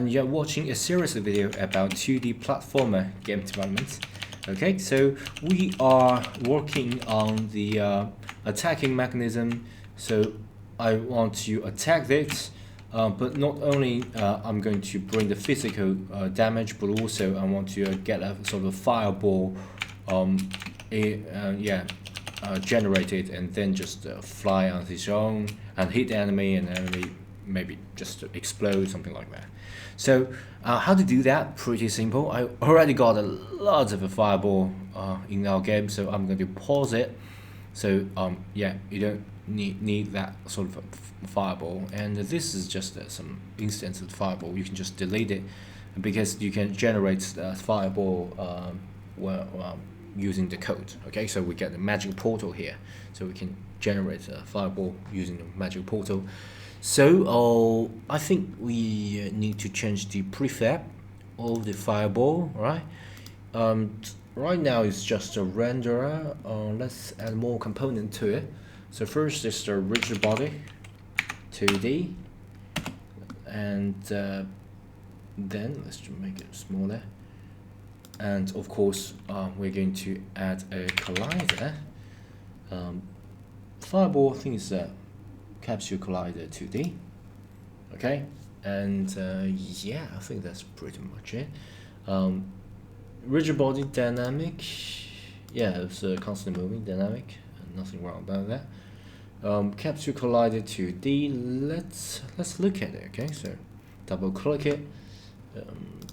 You're watching a series of video about 2D platformer game development. Okay, so we are working on the attacking mechanism. So I want to attack it, but not only I'm going to bring the physical damage, but also I want to get a sort of fireball generated and then just fly on its own and hit the enemy, and enemy maybe just explode, something like that. So how to do that? Pretty simple. I already got a lot of a fireball in our game, so I'm going to pause it. So yeah, you don't need that sort of a fireball, and this is just some instance of fireball. You can just delete it because you can generate fireball using the code. Okay, so we get the magic portal here, so we can generate a fireball using the magic portal. So I think we need to change the prefab of the fireball, right? Right now it's just a renderer. Let's add more component to it. So first is the rigid body, 2D, and then let's just make it smaller. And of course, we're going to add a collider. Fireball, I think is capsule collider 2D. Okay, and yeah, I think that's pretty much it. Rigid body dynamic, yeah, it's a constant moving dynamic, nothing wrong about that. Capsule collider 2D, let's look at it. Okay, so double click it.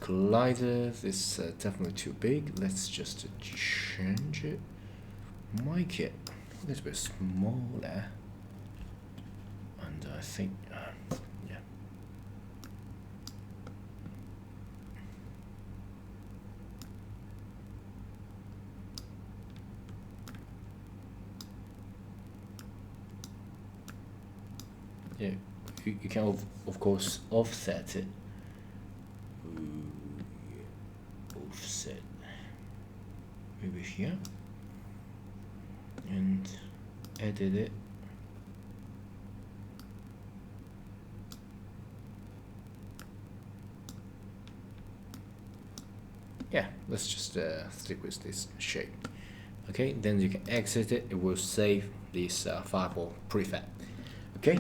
Collider, this is definitely too big. Let's just change it, make it a little bit smaller, and I think yeah. Yeah, you can of course offset it. Offset maybe here and edit it. Yeah, let's just stick with this shape. Okay, then you can exit it. It will save this fireball prefab. Okay.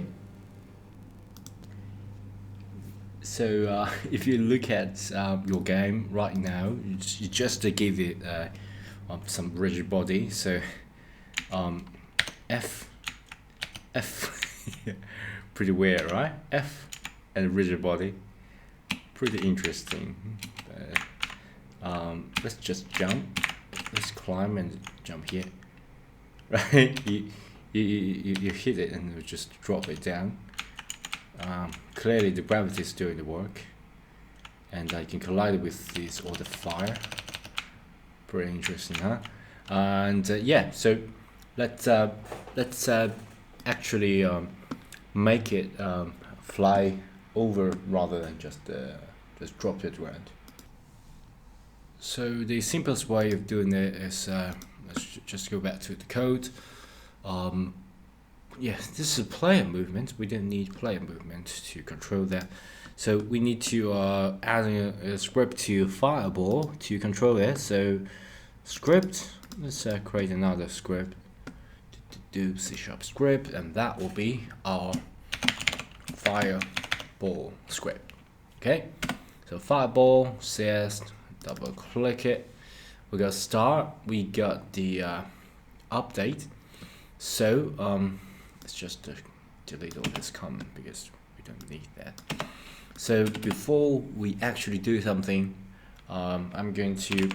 So if you look at your game right now, you just give it some rigid body. So F, pretty weird, right? F and rigid body, pretty interesting. Let's just jump. Let's climb and jump here. Right? You hit it and you just drop it down. Clearly the gravity is doing the work, and I can collide it with this or the fire. Pretty interesting, huh? And yeah, so let's actually make it fly over rather than just drop it around. So the simplest way of doing it is let's just go back to the code. Yeah, this is a player movement. We don't need player movement to control that. So we need to add a script to fireball to control it. So script, let's create another script to do C# script, and that will be our fireball script. Okay, so fireball CS, double click it. We got start, we got the update. So let's just delete all this comment because we don't need that. So before we actually do something, I'm going to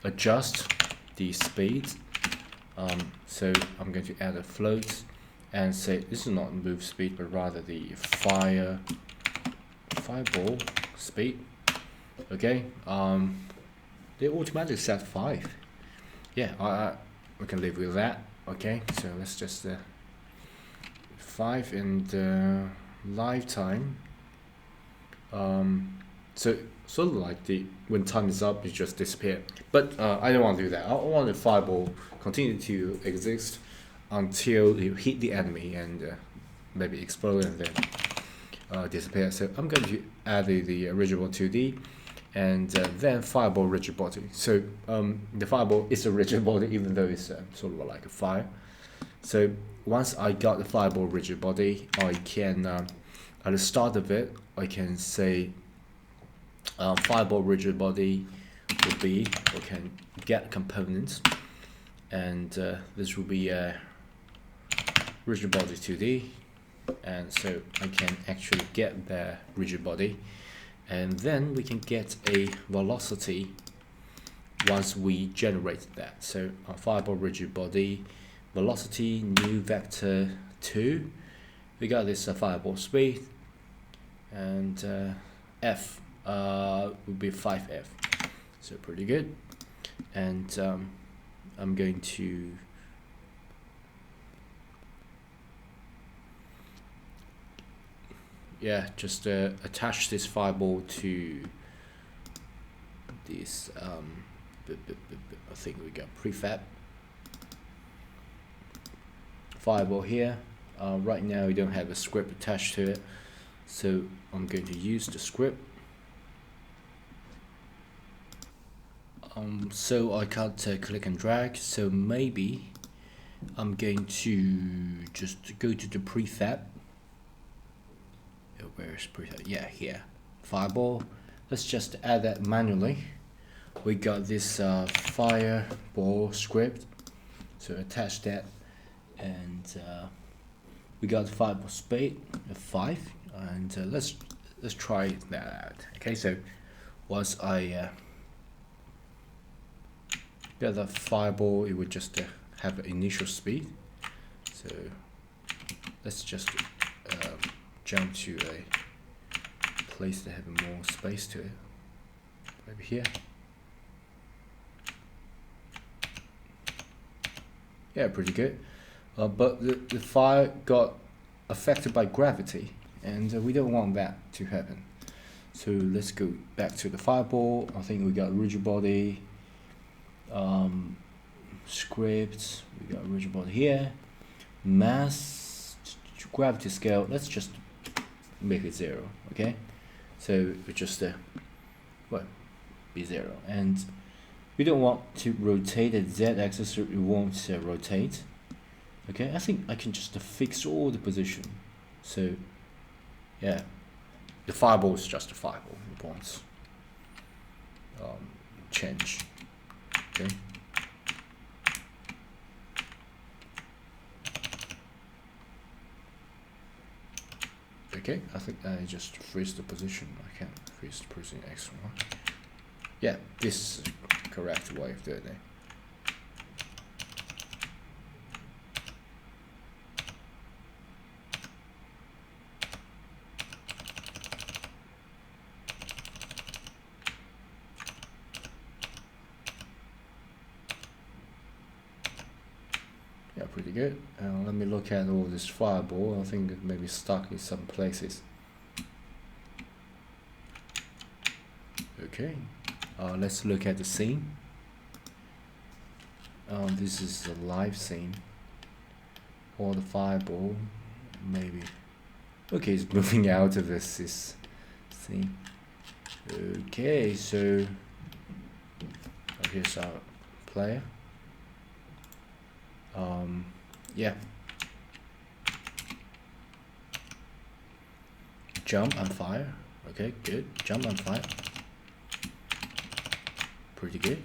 adjust the speed. So I'm going to add a float and say this is not move speed, but rather the fireball speed. Okay, they automatically set 5. Yeah, we can live with that. Okay, so let's just 5 and lifetime. So sort of like when time is up, it just disappear. But I don't want to do that. I want the fireball continue to exist until you hit the enemy and maybe explode, and then disappear. So I'm going to add the original 2D and then fireball rigid body. So the fireball is a rigid body, even though it's sort of like a fire. So once I got the fireball rigid body, I can at the start of it I can say fireball rigid body will be, we can get components, and this will be a rigid body 2D, and so I can actually get the rigid body, and then we can get a velocity once we generate that. So our fireball rigid body velocity new vector 2, we got this fireball speed, and f would be 5f, so pretty good. And I'm going to just attach this fireball to this I think we got prefab fireball here. Right now we don't have a script attached to it, so I'm going to use the script. So I can't click and drag, so maybe I'm going to just go to the prefab. Where's prefab? Yeah, here. Fireball. Let's just add that manually. We got this fireball script, so attach that, and we got fireball speed of 5, and let's try that out. Okay, so once I got the fireball, it would just have an initial speed. So let's just jump to a place that have more space to it, maybe here. Yeah, pretty good. But the fire got affected by gravity, and we don't want that to happen. So let's go back to the fireball. I think we got rigid body, script, we got rigid body here, mass, gravity scale, let's just make it 0, okay? So it just be 0, and we don't want to rotate the z-axis, so it won't rotate. Okay, I think I can just fix all the position. So yeah, the fireball is just a fireball, it won't change. Okay. Okay, I think I just freeze the position. I can't freeze the position X1. Yeah, this is the correct way of doing it. Yeah, pretty good. Let me look at all this fireball. I think it may be stuck in some places. Okay, let's look at the scene. This is a live scene. Or the fireball, maybe. Okay, it's moving out of this scene. Okay, so here's our player. Yeah. Jump and fire. Okay, good. Jump and fire. Pretty good.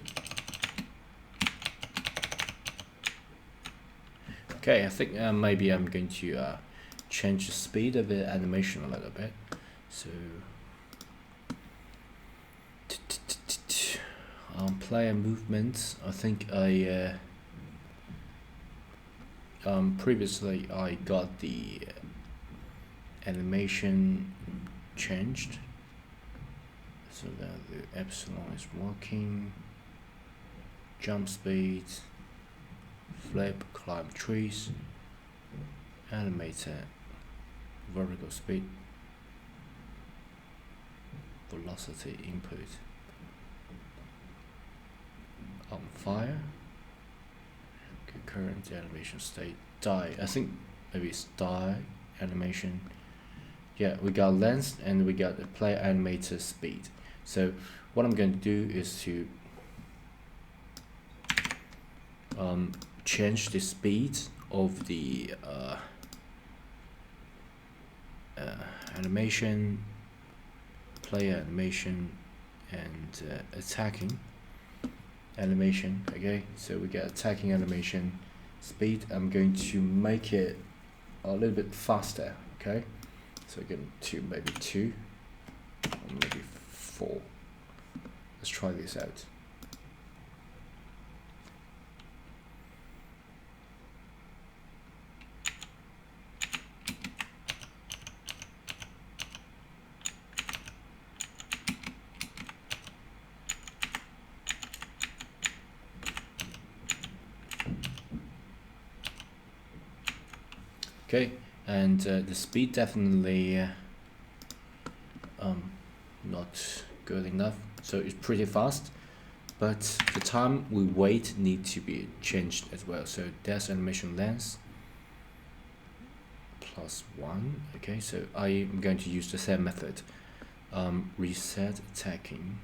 Okay, I think maybe I'm going to change the speed of the animation a little bit. So player movements. I think I previously I got the animation changed so that the epsilon is working. Jump speed, flip, climb trees, animator, vertical speed, velocity input, on fire, current animation state, die. I think maybe it's die animation yeah, we got length and we got the player animator speed. So what I'm going to do is to change the speed of the animation, player animation, and attacking animation. Okay, so we got attacking animation speed. I'm going to make it a little bit faster. Okay, so again, maybe 2 or maybe 4. Let's try this out. Okay, and the speed definitely not good enough, so it's pretty fast, but the time we wait need to be changed as well. So that's animation length +1. Okay, so I'm going to use the same method. Reset attacking,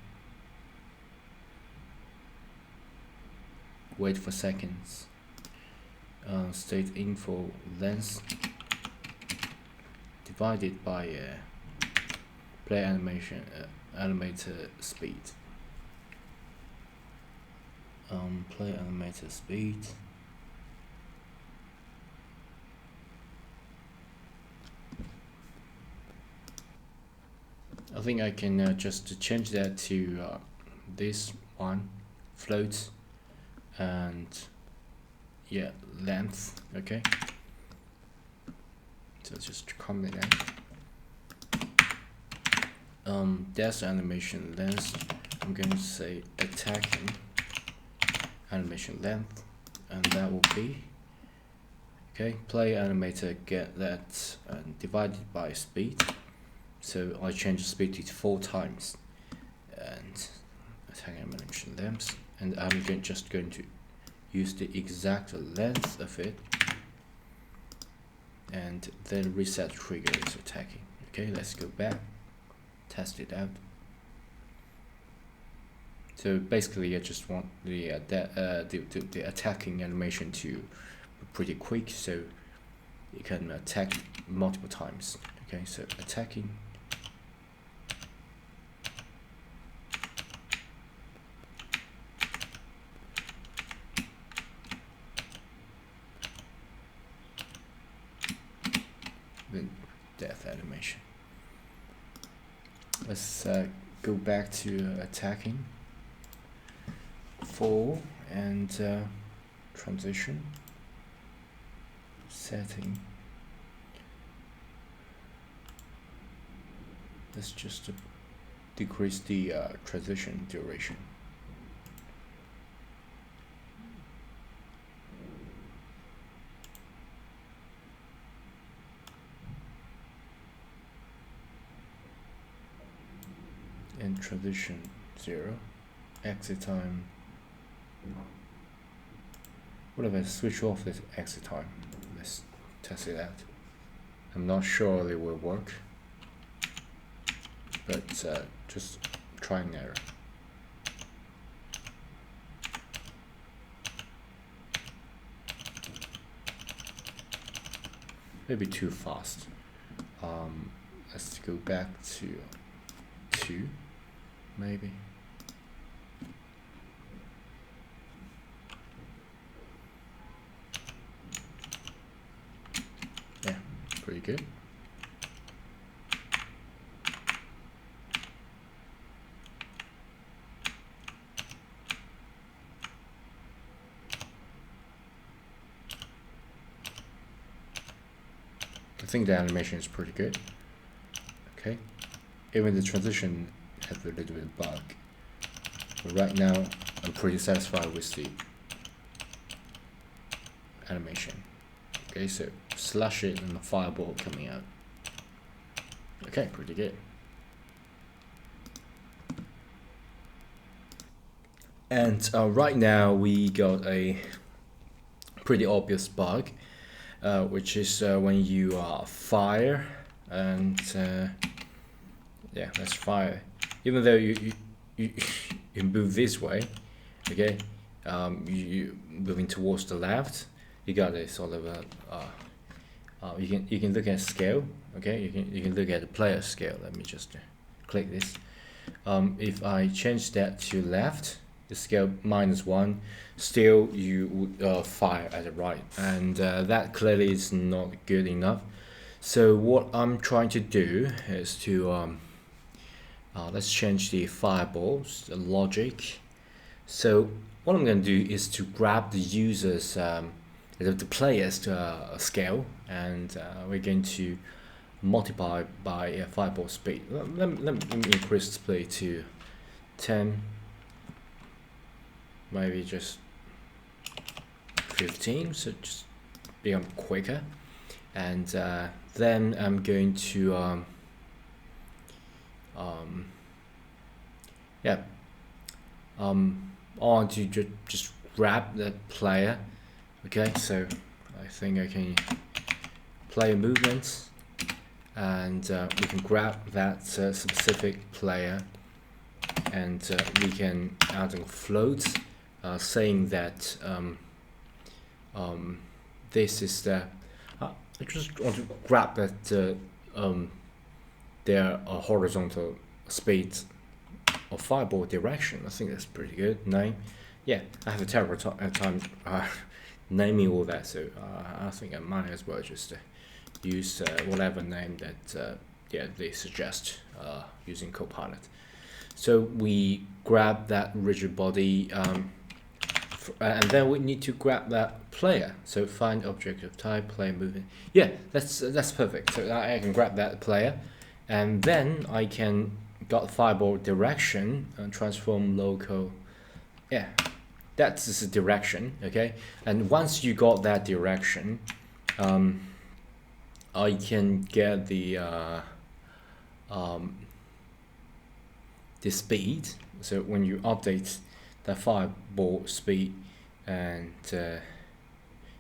wait for seconds, state info length divided by play animation animator speed. Play animator speed. I think I can just change that to this one, float, and yeah, length. Okay, so just comment that. That's animation length. I'm going to say attacking animation length, and that will be okay. Play animator get that divided by speed. So I change the speed to 4 times, and attack animation length, and I'm just going to use the exact length of it, and then reset trigger is attacking. Okay, let's go back, test it out. So basically, I just want the attacking animation to be pretty quick, so you can attack multiple times. Okay, so attacking. Then death animation. Let's go back to attacking. 4 and transition setting. Let's just decrease the transition duration. And transition 0. Exit time. What if I switch off this exit time? Let's test it out. I'm not sure it will work, but just try and error. Maybe too fast. Let's go back to 2, maybe. Yeah, pretty good. I think the animation is pretty good. Okay, even the transition has a little bit of bug, but right now I'm pretty satisfied with the animation. Okay, so slash it and the fireball coming out. Okay, pretty good. And right now we got a pretty obvious bug, which is when you fire and yeah, let's fire. Even though you you move this way, okay, you moving towards the left, you got a sort of a you can look at scale, okay. You can look at the player scale. Let me just click this. If I change that to left, the scale -1, still you would fire at the right, and that clearly is not good enough. So what I'm trying to do is to let's change the fireballs, the logic. So what I'm going to do is to grab the user's the player's scale, and we're going to multiply by fireball speed. Let me increase the speed to 10, maybe just 15, so just become quicker. And then I'm going to I want to just grab that player. Okay, so I think I can player movements, and we can grab that specific player, and we can add a float saying that this is the I just want to grab that their horizontal speed or fireball direction. I think that's pretty good. Name, yeah, I have a terrible time naming all that, so I think I might as well just use whatever name that yeah, they suggest using Copilot. So we grab that rigid body, and then we need to grab that player. So find object of type, player movement. Yeah, that's perfect. So I can grab that player, and then I can got fireball direction and transform local. Yeah, that's the direction. Okay, and once you got that direction, I can get the speed. So when you update the fireball speed, and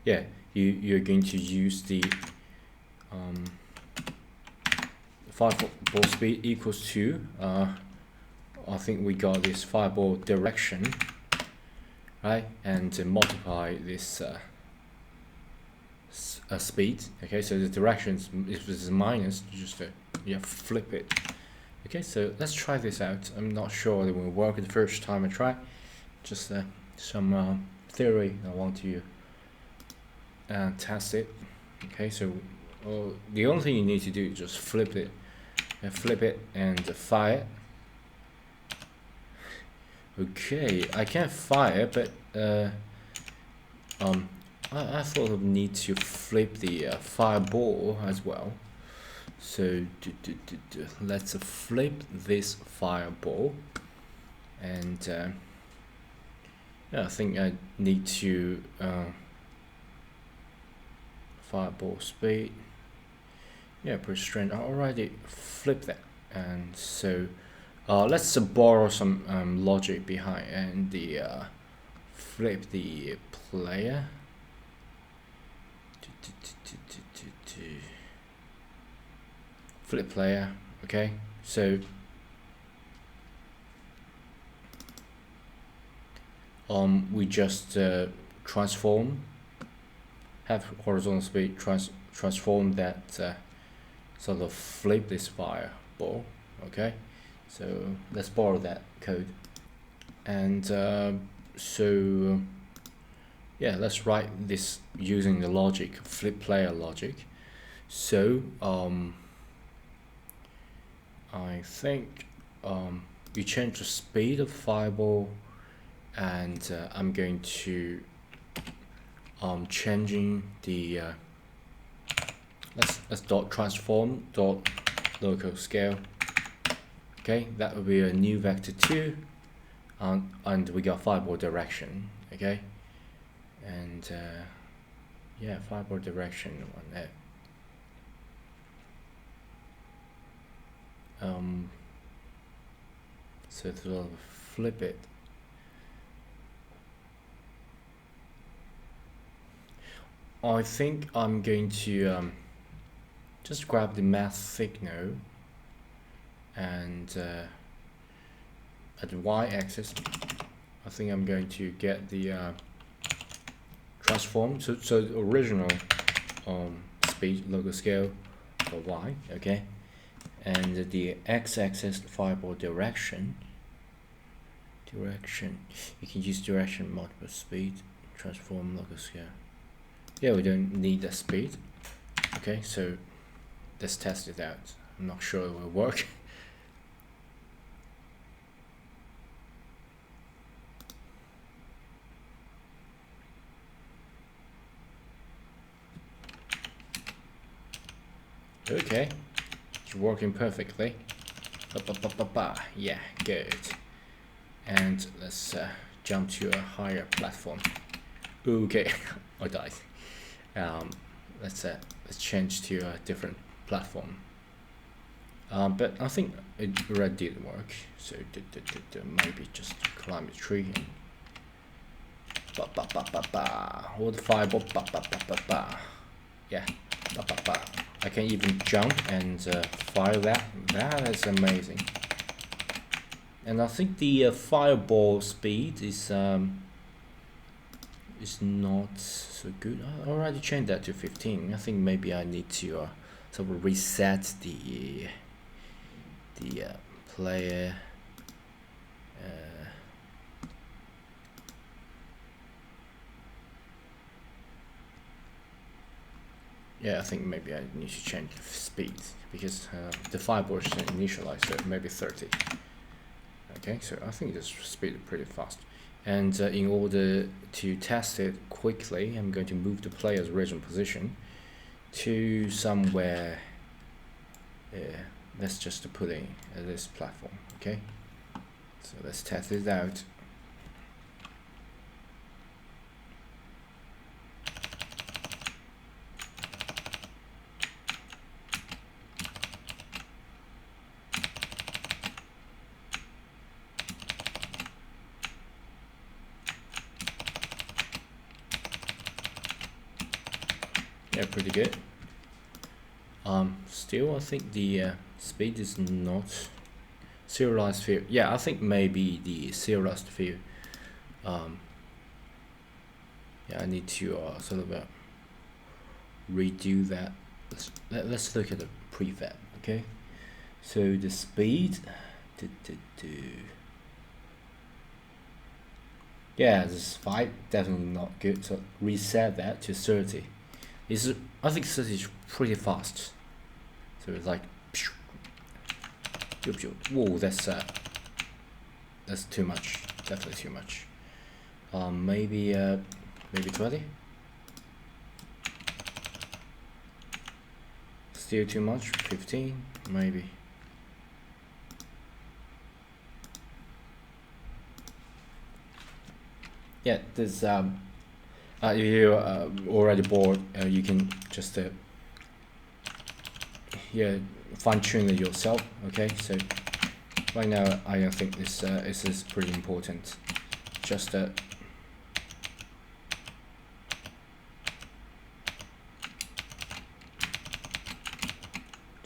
yeah, you're going to use the fireball speed equals to I think we got this fireball direction, right, and multiply this speed. Okay, so the direction is minus, just yeah, flip it. Okay, so let's try this out. I'm not sure it will work the first time I try. Just some theory I want to test it. Okay, so the only thing you need to do is just flip it and fire. Okay, I can't fire, but I thought I need to flip the fireball as well. So let's flip this fireball, and yeah, I think I need to fireball speed. Yeah, pretty strange. I already flipped that, and so let's borrow some logic behind, and the flip the player. Flip player. Okay, so we just transform, have horizontal speed, transform that sort of flip this fireball. Okay, so let's borrow that code, and so yeah, let's write this using the logic, flip player logic. So I think we change the speed of fireball, and I'm going to changing the let's dot transform dot local scale. Okay, that will be a new vector 2, and we got fireball direction. Okay, and yeah, fireball direction on that. So to flip it, I think I'm going to just grab the math signal, and at the y-axis, I think I'm going to get the transform. So the original speed local scale for y, okay, and the x-axis fireball direction. You can use direction multiple speed transform local scale. Yeah, we don't need the speed. Okay, so let's test it out. I'm not sure it will work. Okay, it's working perfectly. Yeah, good. And let's jump to a higher platform. Okay, I died. Let's change to a different platform. But I think it already did work. So maybe just climb a tree and all the fireball. Yeah, I can even jump and fire that. That is amazing. And I think the fireball speed is not so good. I already changed that to 15. I think maybe I need to sort of reset the player. Yeah, I think maybe I need to change the speed because the fireball is initialized at maybe 30. Okay, so I think this speed is pretty fast. And in order to test it quickly, I'm going to move the player's original position to somewhere. Let's just put in this platform. Okay, so let's test it out. Yeah, pretty good. Still, I think the speed is not serialized field. Yeah, I think maybe the serialized field. Yeah, I need to sort of redo that. Let's look at the prefab. Okay, so the speed. Yeah, this 5 definitely not good. So reset that to 30. I think 30 is pretty fast. So it's like, whoa, that's too much. Definitely too much. Maybe 20. Still too much. 15, maybe. Yeah, there's if you're already bored, you can just yeah, fine-tune it yourself. Okay, so right now I think this is pretty important. Just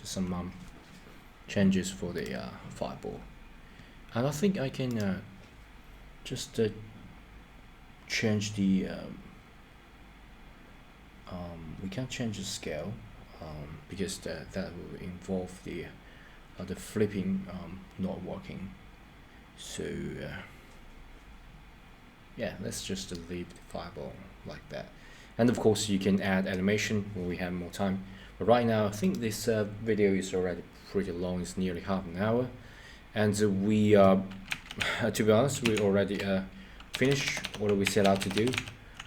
some changes for the fireball, and I think I can just change the we can't change the scale because that will involve the flipping not working. So yeah, let's just leave the fireball like that. And of course you can add animation when we have more time, but right now I think this video is already pretty long. It's nearly half an hour, and we to be honest, we already finished what we set out to do.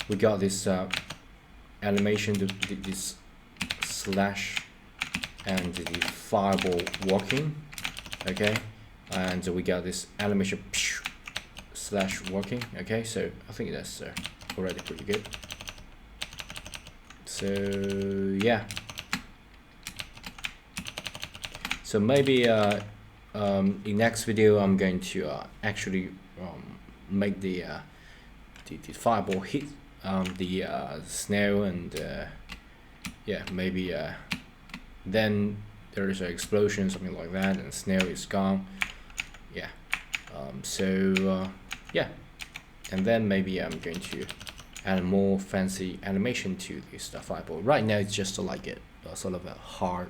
We got this animation, this slash and the fireball working, okay, and we got this animation slash working. Okay, so I think that's already pretty good. So yeah, so maybe in next video I'm going to actually make the fireball hit the snail, and yeah, maybe then there is an explosion, something like that, and snail is gone. Yeah. Yeah, and then maybe I'm going to add more fancy animation to this fireball. Right now it's just like a sort of a hard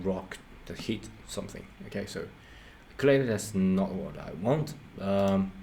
rock that hit something. Okay, so clearly that's not what I want.